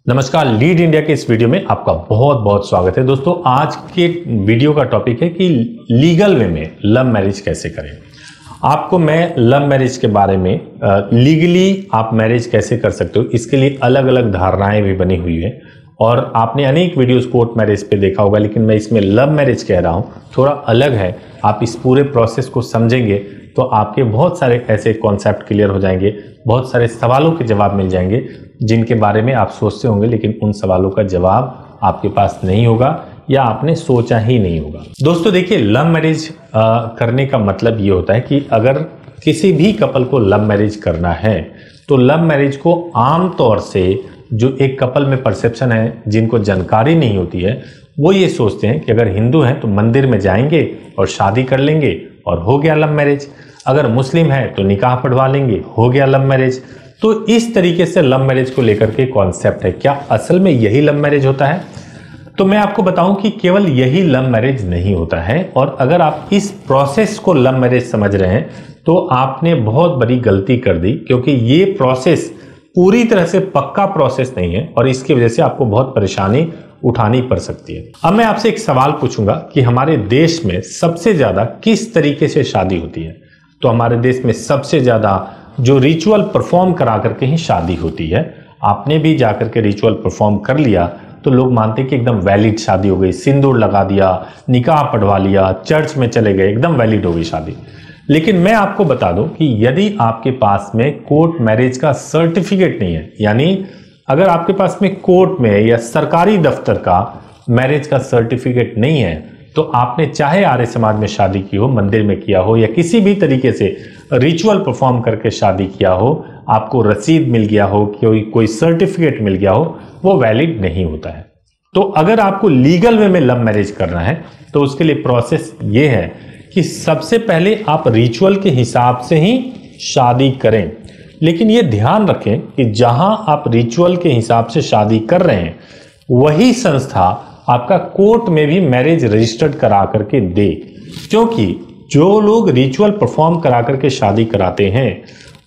नमस्कार, lead India के इस वीडियो में आपका बहुत बहुत स्वागत है। दोस्तों, आज के वीडियो का टॉपिक है कि लीगल वे में लव मैरिज कैसे करें। आपको मैं लव मैरिज के बारे में लीगली आप मैरिज कैसे कर सकते हो, इसके लिए अलग अलग धारणाएं भी बनी हुई है और आपने अनेक वीडियोस कोर्ट मैरिज पे देखा होगा, लेकिन मैं इसमें लव मैरिज कह रहा हूँ, थोड़ा अलग है। आप इस पूरे प्रोसेस को समझेंगे तो आपके बहुत सारे ऐसे कॉन्सेप्ट क्लियर हो जाएंगे, बहुत सारे सवालों के जवाब मिल जाएंगे जिनके बारे में आप सोचते होंगे, लेकिन उन सवालों का जवाब आपके पास नहीं होगा या आपने सोचा ही नहीं होगा। दोस्तों देखिए, लव मैरिज करने का मतलब ये होता है कि अगर किसी भी कपल को लव मैरिज करना है तो लव मैरिज को आम तौर से जो एक कपल में परसेप्शन है, जिनको जानकारी नहीं होती है, वो ये सोचते हैं कि अगर हिंदू हैं तो मंदिर में जाएंगे और शादी कर लेंगे और हो गया लव मैरिज, अगर मुस्लिम है तो निकाह पढ़वा लेंगे, हो गया लव मैरिज। तो इस तरीके से लव मैरिज को लेकर के कॉन्सेप्ट है। क्या असल में यही लव मैरिज होता है? तो मैं आपको बताऊं कि केवल यही लव मैरिज नहीं होता है। और अगर आप इस प्रोसेस को लव मैरिज समझ रहे हैं तो आपने बहुत बड़ी गलती कर दी, क्योंकि ये प्रोसेस पूरी तरह से पक्का प्रोसेस नहीं है और इसकी वजह से आपको बहुत परेशानी उठानी पड़ सकती है। अब मैं आपसे एक सवाल पूछूंगा कि हमारे देश में सबसे ज्यादा किस तरीके से शादी होती है। तो हमारे देश में सबसे ज्यादा जो रिचुअल परफॉर्म करा करके ही शादी होती है। आपने भी जाकर के रिचुअल परफॉर्म कर लिया तो लोग मानते कि एकदम वैलिड शादी हो गई, सिंदूर लगा दिया, निकाह पढ़वा लिया, चर्च में चले गए, एकदम वैलिड हो गई शादी। लेकिन मैं आपको बता दूं कि यदि आपके पास में कोर्ट मैरिज का सर्टिफिकेट नहीं है, यानी अगर आपके पास में कोर्ट में या सरकारी दफ्तर का मैरिज का सर्टिफिकेट नहीं है, तो आपने चाहे आर्य समाज में शादी की हो, मंदिर में किया हो या किसी भी तरीके से रिचुअल परफॉर्म करके शादी किया हो, आपको रसीद मिल गया हो, कोई सर्टिफिकेट मिल गया हो, वो वैलिड नहीं होता है। तो अगर आपको लीगल वे में लव मैरिज करना है तो उसके लिए प्रोसेस ये है कि सबसे पहले आप रिचुअल के हिसाब से ही शादी करें। लेकिन ये ध्यान रखें कि जहां आप रिचुअल के हिसाब से शादी कर रहे हैं वही संस्था आपका कोर्ट में भी मैरिज रजिस्टर्ड करा करके दे, क्योंकि जो लोग रिचुअल परफॉर्म करा करके शादी कराते हैं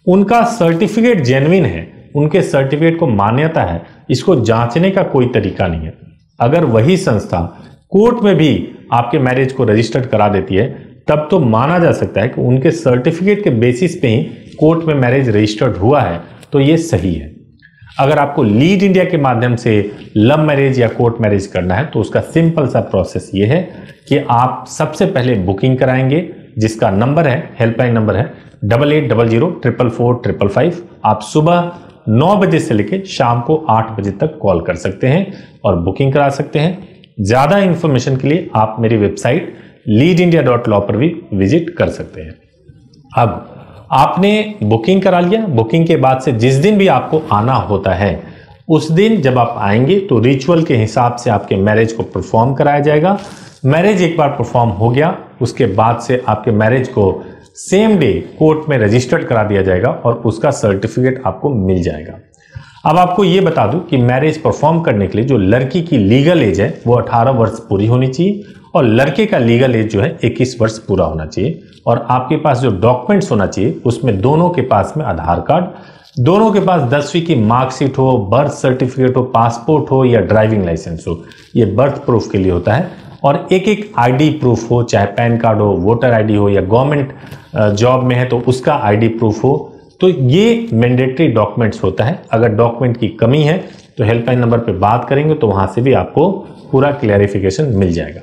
उनका सर्टिफिकेट जेन्युइन है, उनके सर्टिफिकेट को मान्यता है, इसको जांचने का कोई तरीका नहीं है। अगर वही संस्था कोर्ट में भी आपके मैरिज को रजिस्टर्ड करा देती है तब तो माना जा सकता है कि उनके सर्टिफिकेट के बेसिस पे ही कोर्ट में मैरिज रजिस्टर्ड हुआ है, तो ये सही है। अगर आपको लीड इंडिया के माध्यम से लव मैरिज या कोर्ट मैरिज करना है तो उसका सिंपल सा प्रोसेस ये है कि आप सबसे पहले बुकिंग कराएंगे, जिसका नंबर है, हेल्पलाइन नंबर है 8800444555। आप सुबह 9 बजे से लेकर शाम को 8 बजे तक कॉल कर सकते हैं और बुकिंग करा सकते हैं। ज्यादा इंफॉर्मेशन के लिए आप मेरी वेबसाइट leadindia.law पर भी विजिट कर सकते हैं। अब आपने बुकिंग करा लिया, बुकिंग के बाद से जिस दिन भी आपको आना होता है उस दिन जब आप आएंगे तो रिचुअल के हिसाब से आपके मैरिज को परफॉर्म कराया जाएगा। मैरिज एक बार परफॉर्म हो गया उसके बाद से आपके मैरिज को सेम डे कोर्ट में रजिस्टर्ड करा दिया जाएगा और उसका सर्टिफिकेट आपको मिल जाएगा। अब आपको ये बता दूं कि मैरिज परफॉर्म करने के लिए जो लड़की की लीगल एज है वो 18 वर्ष पूरी होनी चाहिए और लड़के का लीगल एज जो है 21 वर्ष पूरा होना चाहिए। और आपके पास जो डॉक्यूमेंट्स होना चाहिए उसमें दोनों के पास में आधार कार्ड, दोनों के पास 10वीं की मार्कशीट हो, बर्थ सर्टिफिकेट हो, पासपोर्ट हो या ड्राइविंग लाइसेंस हो, ये बर्थ प्रूफ के लिए होता है। और एक एक आईडी प्रूफ हो, चाहे पैन कार्ड हो, वोटर आईडी हो या गवर्नमेंट जॉब में है तो उसका आईडी प्रूफ हो। तो ये मैंडेटरी डॉक्यूमेंट्स होता है। अगर डॉक्यूमेंट की कमी है तो हेल्पलाइन नंबर पे बात करेंगे तो वहां से भी आपको पूरा क्लैरिफिकेशन मिल जाएगा।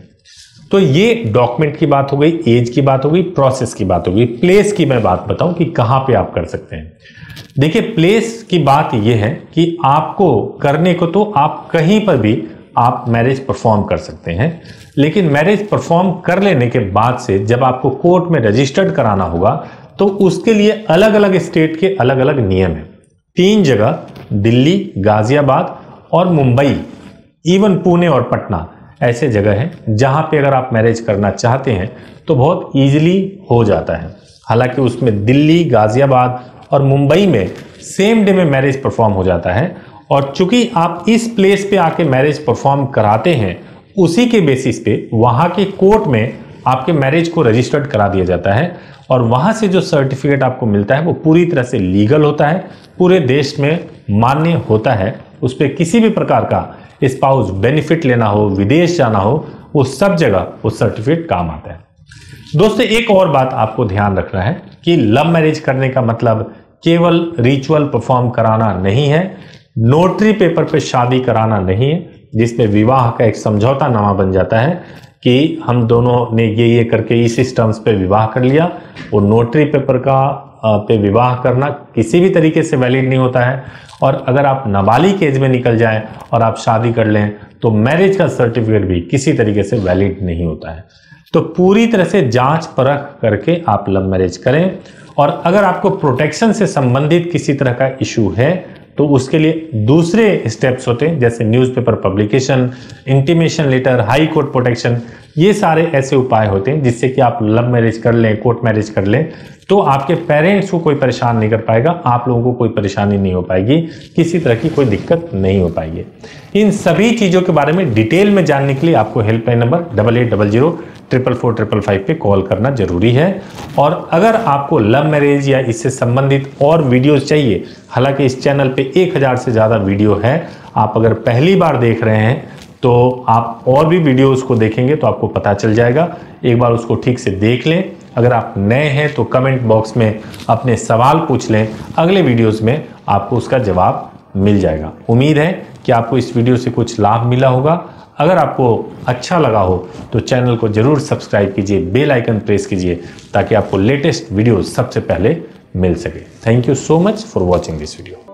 तो ये डॉक्यूमेंट की बात हो गई, एज की बात हो गई, प्रोसेस की बात हो गई। प्लेस की मैं बात बताऊं कि कहां पे आप कर सकते हैं। देखिए, प्लेस की बात ये है कि आपको करने को तो आप कहीं पर भी आप मैरिज परफॉर्म कर सकते हैं, लेकिन मैरिज परफॉर्म कर लेने के बाद से जब आपको कोर्ट में रजिस्टर्ड कराना होगा तो उसके लिए अलग अलग स्टेट के अलग अलग नियम है। 3 जगह, दिल्ली, गाजियाबाद और मुंबई, इवन पुणे और पटना, ऐसे जगह हैं जहां पे अगर आप मैरिज करना चाहते हैं तो बहुत इजीली हो जाता है। हालांकि उसमें दिल्ली, गाजियाबाद और मुंबई में सेम डे में मैरिज परफॉर्म हो जाता है। और चूंकि आप इस प्लेस पे आके मैरिज परफॉर्म कराते हैं, उसी के बेसिस पे वहां के कोर्ट में आपके मैरिज को रजिस्टर्ड करा दिया जाता है और वहां से जो सर्टिफिकेट आपको मिलता है वो पूरी तरह से लीगल होता है, पूरे देश में मान्य होता है उस पर किसी भी प्रकार का स्पाउस बेनिफिट लेना हो, विदेश जाना हो, वो सब जगह वो सर्टिफिकेट काम आता है। दोस्तों एक और बात आपको ध्यान रखना है कि लव मैरिज करने का मतलब केवल रिचुअल परफॉर्म कराना नहीं है, नोटरी पेपर पे शादी कराना नहीं है, जिसमें विवाह का एक समझौता नामा बन जाता है कि हम दोनों ने ये करके इस टर्म्स पे विवाह कर लिया। वो नोटरी पेपर का पे विवाह करना किसी भी तरीके से वैलिड नहीं होता है। और अगर आप नाबालिग एज में निकल जाएं और आप शादी कर लें तो मैरिज का सर्टिफिकेट भी किसी तरीके से वैलिड नहीं होता है। तो पूरी तरह से जांच परख करके आप लव मैरिज करें। और अगर आपको प्रोटेक्शन से संबंधित किसी तरह का इशू है तो उसके लिए दूसरे स्टेप्स होते हैं, जैसे newspaper publication, intimation letter, high court protection. ये सारे ऐसे उपाय होते हैं जिससे कि आप लव मैरिज कर लें, कोर्ट मैरिज कर लें तो आपके पेरेंट्स को कोई परेशान नहीं कर पाएगा, आप लोगों को कोई परेशानी नहीं हो पाएगी, किसी तरह की कोई दिक्कत नहीं हो पाएगी। इन सभी चीज़ों के बारे में डिटेल में जानने के लिए आपको हेल्पलाइन नंबर 8800444555 पे कॉल करना जरूरी है। और अगर आपको लव मैरिज या इससे संबंधित और वीडियोस चाहिए, हालांकि इस चैनल पे 1000 से ज़्यादा वीडियो है, आप अगर पहली बार देख रहे हैं तो आप और भी वीडियोस को देखेंगे तो आपको पता चल जाएगा। एक बार उसको ठीक से देख लें। अगर आप नए हैं तो कमेंट बॉक्स में अपने सवाल पूछ लें, अगले वीडियोस में आपको उसका जवाब मिल जाएगा। उम्मीद है कि आपको इस वीडियो से कुछ लाभ मिला होगा। अगर आपको अच्छा लगा हो तो चैनल को जरूर सब्सक्राइब कीजिए, बेल आइकन प्रेस कीजिए ताकि आपको लेटेस्ट वीडियो सबसे पहले मिल सके। Thank you so much for watching this video.